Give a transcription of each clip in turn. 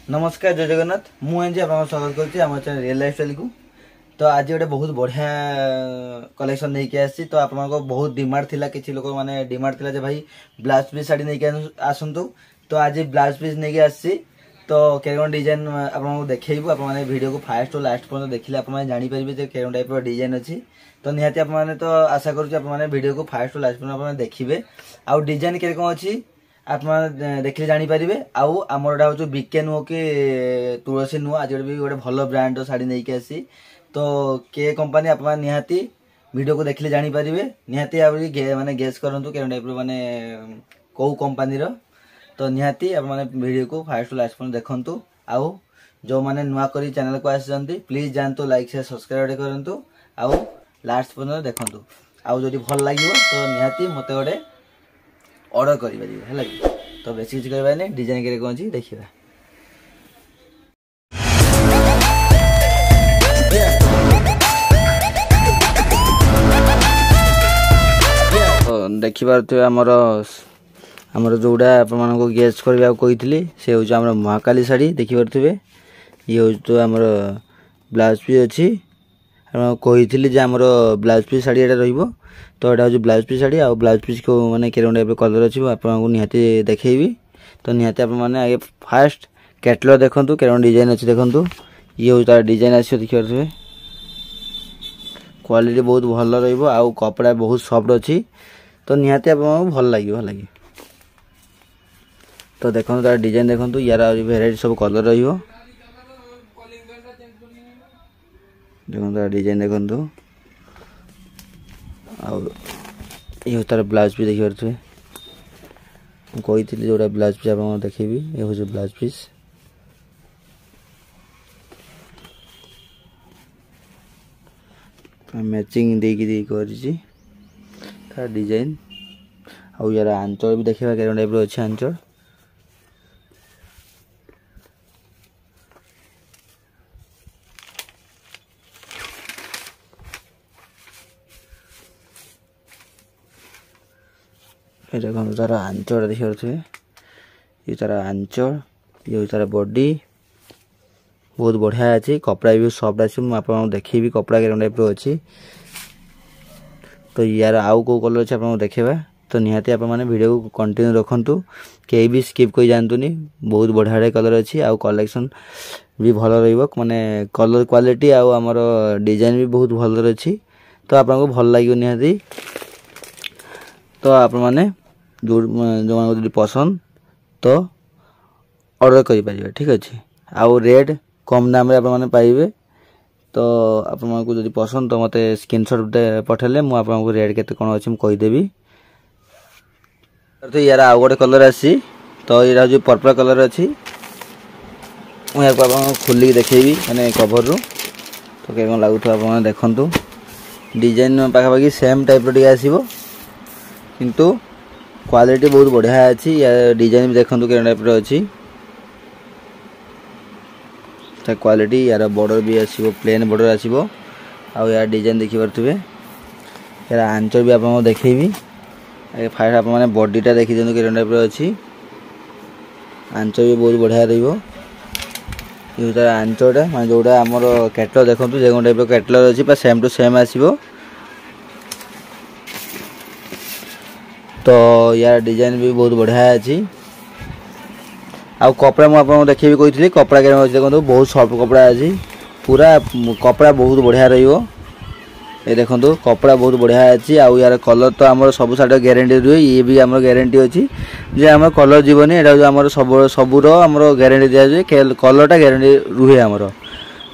नमस्कार जय जगन्नाथ मुझे आप स्वागत करुँच आम चैनल रियल लाइफ स्टाइल को। तो आज गोटे बहुत बढ़िया कलेक्शन नहीं कि आसी। तो आप बहुत डिमांड थिला किसी लोक मैंने डिमांड थिला जे भाई ब्लाउज पीस साड़ी नहीं आसतु। तो आज ब्लाउज पीस नहीं आसी। तो केरन डिजाइन आपको देखो आप वीडियो को फास्ट और लास्ट पर्यटन देखिले आप जानीपारे केरन टाइप डिजाइन अच्छी। तो निहाती आप तो आशा करुँच वीडियो को फास्ट और लास्ट पर्यटन देखिए आउ डिजाइन के कौन अच्छी आप देखिले जानीपारे। आउ आमर हूँ बीके नुह कि तुलसी नुह आज भी गोटे भल ब्रांड साड़ी नहीं कि आसी। तो के कंपनी आप निहाती वीडियो को देखिले जानीपारे निहाती माने गेस करूँ के टाइप माने कौ कंपनी। तो निहाती आप वीडियो को फास्ट लास्ट पर्यटन देखु। आउ जो मैंने नुआ करी चैनल को आसी प्लीज जातु लाइक शेयर सब्सक्राइब करूँ। आउ लास्ट पर्यटन देखु। आउ जदि भल लगे तो निहाती मत गोटे ऑर्डर करें। तो बेस किसी कहना डिजाइन के कौन अच्छी देखा। देखिए आमर जोड़ा आपको गेस्ट करने कही से हूँ आम महाकाली शाड़ी देखिपे। ये हूँ तो आमर ब्लाउज पीस अच्छी कही आमर ब्लाउज पीस शाड़ी एटा रही। तो यहाँ हूँ ब्लाउज पीस शाड़ी आ ब्लाउज पीस को मैंने के टाइप कलर अच्छी आपको निहाती देखी। तो निहाती आगे फास्ट कैटलग देखूँ के डिजाइन अच्छी देखूँ। ये हूँ तार डिजाइन आस देखिए क्वालिटी बहुत भल रहा कपड़ा बहुत सॉफ्ट अच्छी। तो निहाती आप भल लगे। तो देखो तार डिजाइन देखूँ यार भेराइटी सब कलर रही। देखो तार डिजाइन देखूँ ये तार ब्लाउज पीस देखिए कही जोड़ा ब्लाउज पीस आप देखेबी। ये हूँ ब्लाउज पीस मैचिंग देकी कर डिजाइन आउ यार आंचल भी देखा के टाइप अच्छे आंचल। देखो तार आंचल देखिए ये तार आंचल ये तार बॉडी बहुत बढ़िया अच्छी कपड़ा भी सॉफ्ट अच्छी मुझे देखी कपड़ा के टाइप अच्छी। तो यार आउ को कलर अच्छे आप देखा। तो निहाती आप वीडियो को कंटिन्यू रखु कहीं भी स्किप कर जातुनी बहुत बढ़िया कलर अच्छी आउ कलेक्शन भी भल माने कलर क्वालिटी आमर डिजाइन भी बहुत भल अच्छी। तो आपको भल लगे निहाती। तो आप जो पसंद तो ऑर्डर करें ठीक अच्छे। आउ रेट कम दाम आप पाइबे। तो आपको जब पसंद तो मत स्क्रीनशॉट पठेले मुझे रेट के कौन अच्छी कहीदेवी। तो यार आउ गोटे कलर आसी। तो यहाँ हूँ पर्पल कलर अच्छी मुझे खोलिक देखेबी मैंने कवर रू। तो कौन लगुता आप देखु डिजाइन पाखापाखि सेम टाइप आसो किंतु क्वालिटी बहुत बढ़िया अच्छी। या डिजाइन भी देखो के टाइप अच्छी क्वालिटी यार बॉर्डर भी आसो प्लेन बॉर्डर आसो आउ यार डिजाइन देखिपे। यार आंचल भी आपको देखेबी फास्ट आप बॉडीटा देखी दिखाँ के टाइप अच्छी आंचल भी बहुत बढ़िया रही। तार आंचलटा मैं जोड़ा आमर कैटलग देखो जो टाइप कैटलग अच्छी सेम टू सेम आसो। तो यार डिजाइन भी बहुत बढ़िया अच्छी आउ कपड़ा मुझे देखिए कही कपड़ा के देखो बहुत सॉफ्ट कपड़ा अच्छी पूरा कपड़ा बहुत बढ़िया ये देखो कपड़ा बहुत बढ़िया अच्छी। आउ यार कलर तो आम सब साड़ी गारंटी रुए ये भी आम गारंटी अच्छी जे आम कलर जीवन यहाँ सब सबूर आम गारंटी दि जाए कलरटा गारंटी रुए आमर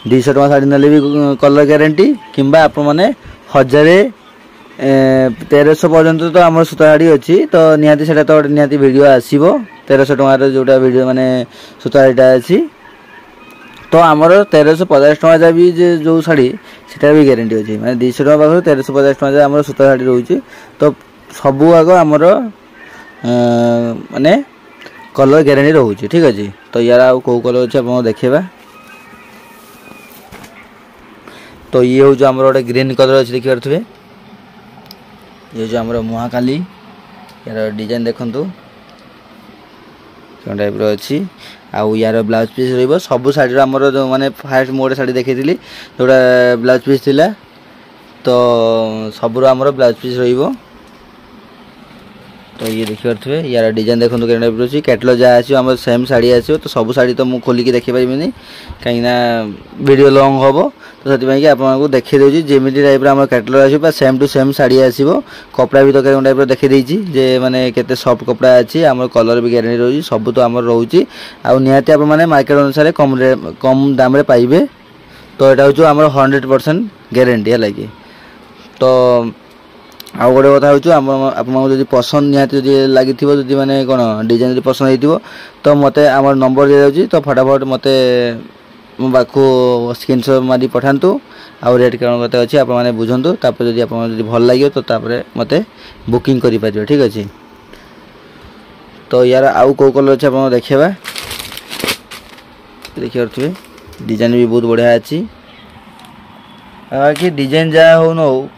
200 टका साड़ी ना भी कलर गारंटी कि आप 1300 पर्यंत तो आम सूता शाड़ी अच्छी। तो निहाती से तो निहाती वीडियो आसो 1300 टकर जोटा वीडियो माने सूता शाड़ीटा अच्छी। तो आमर 1350 टका भी जो शाड़ी से भी गारंटी अच्छी मैंने 200 टका पाखर 1350 टका आम सूता शाड़ी रोचे। तो सबू आग आमर माने कलर गारंटी रोचे ठीक अच्छे। तो यार आउ कौ कलर अच्छे आप देखा। तो ये हूँ आम गोटे ग्रीन कलर अच्छी देखिपे। ये जो आमर महाकाली यार डिजाइन देखु टाइप अच्छी आउ यार ब्लाउज पीस रही सब शाढ़ी आमर माने फास्ट मोटे शाढ़ी देखी जोटा ब्लाउज पीस थिला तो सबूर आमर ब्लाउज पीस रही तो ये देखिए यार डिजाइन देखो अच्छी कैटलॉग जहाँ आम सेम शाढ़ी आसो तो सब शाढ़ी तो मुझे खोलिकी देखिपारे कहीं वीडियो लॉन्ग हम तो से आपको देखी दूसरी जमी टाइप आम कैटलॉग आसो सेम टू सेम शाढ़ी आसो कपड़ा भी तो टाइप देखी देती जे मैंने केते सॉफ्ट कपड़ा अच्छी आम कलर भी गारंटी रोज सब तो आम रोचे आते आप मार्केट अनुसार कम दाम पाइबे तो यहाँ हूँ आम 100% गारंटी है कि तो आउ गोटे कथा हूँ आपको पसंद निहाती लगी जी मैंने कौन डिजाइन पसंद हो तो मत आम नंबर दी जाऊँगी तो फटाफट मत मो पाखु स्क्रीनशॉट मारी पठातु आउ रेट कौन कत अच्छी आप बुझंतु तापर जब आप भल लगे तो मत बुकिंग करें ठीक अच्छे तो यार आउ कौ कलर अच्छे आप देखा देखिए डिजाइन भी बहुत बढ़िया अच्छी कि डिजाइन जहाँ हो न हो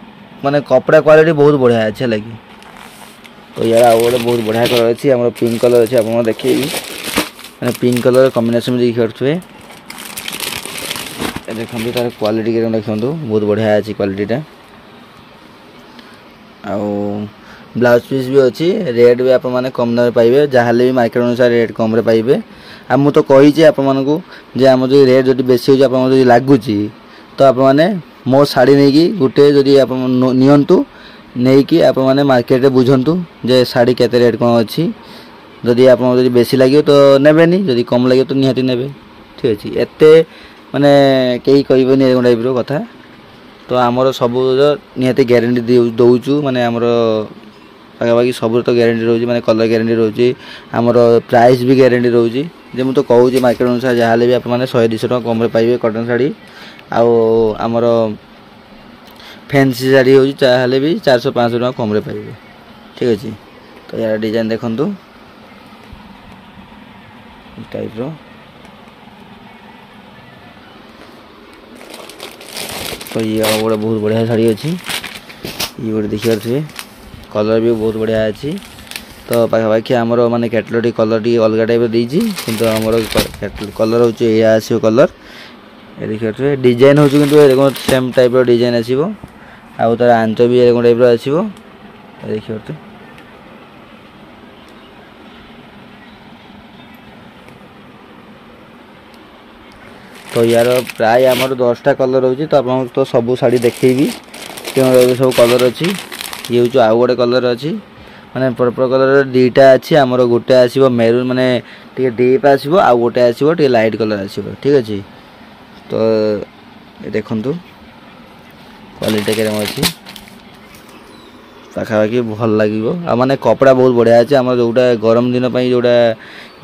माने कपड़ा क्वालिटी बहुत बढ़िया अच्छे लगी तो यार आउ गोटे बहुत बढ़िया कलर अच्छी आम पिंक कलर अच्छे आप देखिए मैंने पिंक कलर कॉम्बिनेशन देखिए देखते तार क्वालिटी देखो बहुत बढ़िया अच्छी क्वालिटीटा आउ ब्लाउज पीस भी अच्छी रेट भी आप कम दाम पाइबे जहाँ भी मार्केट अनुसार रेट कम पाइबे आ मु तो कही आप आम जो रेट जो बेसी हो लगुच तो आप मो शाढ़ी नहीं गोटे जदि आप नियंतु नहीं कि आप मार्केट रे बुझंतु जे शाढ़ी केते रेट कौन अच्छी जदि आप बेसी लगे तो नेबेनी जदि कम लगे तो निहाती नेबे ठीक अच्छे एते माने कई कहबेनी ए टाइप कथा तो आमर सब निहाती गारंटी दौचु माने आमर पाखापाखि सब तो गारंटी रोचे माने कलर गारंटी रोचे आमर प्राइस भी गारंटी रोचे जे मु तो कहूँ मार्केट अनुसार जहाँ भी आप 100-200 टका कम पाइबे कॉटन शाढ़ी आउ आमर फैंसी शाढ़ी हो चाहे भी 400-500 टका कम पाइबे ठीक अच्छे तो यार डिजाइन देखु टाइप रो तो ये गोटे बहुत बढ़िया शाढ़ी अच्छी ये गोटे देखिए कलर भी बहुत बढ़िया अच्छी तो पाखापाखि आमर माने कैटलॉग कलर टी अलग टाइप देती किंतु आमर कलर हो आसो कलर ये देखिए डिजाइन हो देखो सेम टाइप डिजाइन आसो आउ तार आंच भी टाइप आसो देखिए तो यार प्राय आमर 10टा कलर होची तो आप तो सब शाढ़ी देखेबी क्यों सब कलर अच्छी ये हूँ आउ गोटे कलर अच्छी माने पर्पल कलर दुईटा अच्छी आमर गोटे आसो मेरून माने टे डीप आसो आउ गोटे आसो टे लाइट कलर आसो ठीक अच्छे तो देखु क्वालिटी केरम अच्छी पाखापाखि भल लगे माने कपड़ा बहुत बढ़िया अच्छे आम जोटा गरम दिन जोटा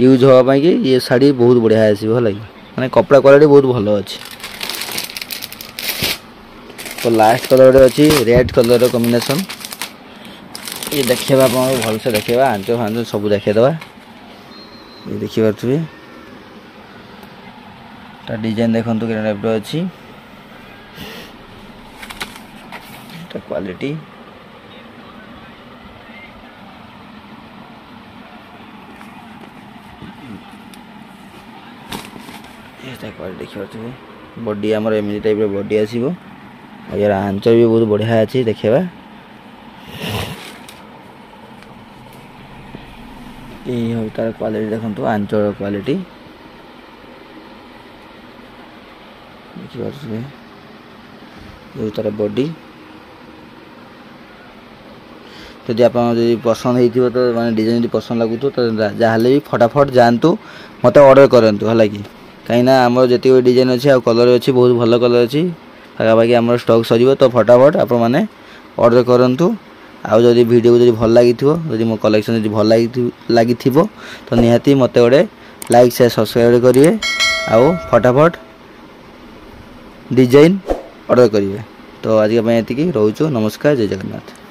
यूज हाँपाई कि ये शाढ़ी बहुत बढ़िया आसो है माने कपड़ा क्वालिटी बहुत भल अच्छे तो लास्ट कलर अच्छी रेड कलर कॉम्बिनेशन ये देखा आप भलसे देखा आंच फांच सब देखेदवा ये देखिए डिजाइन देखो टाइप अच्छी क्वालिटी क्वालिटी देखिए बॉडी आमर एमती टाइप बॉडी आसो यार आंच भी बहुत बढ़िया अच्छी देखा ये तार क्वालिटी देखो आंच क्वालिटी देखिए तार बॉडी जदि आप पसंद हो तो माने डिजाइन पसंद लगुत तो जहाँ भी फटाफट जातु मत ऑर्डर करूँ है कि कहीं आम जी डिजाइन अच्छी आ कलर अच्छी बहुत भल कलर अच्छी पाखापाखि आम स्टॉक सर तो फटाफट आप मैंने ऑर्डर करूँ आउ जदि वीडियो को भल लगी जदि मो कलेक्शन भल लगी तो निहाती मत गोटे लाइक शेयर सब्सक्राइब करेंगे आउ फटाफट डिजाइन ऑर्डर करेंगे तो आज ये रोचु नमस्कार जय जगन्नाथ।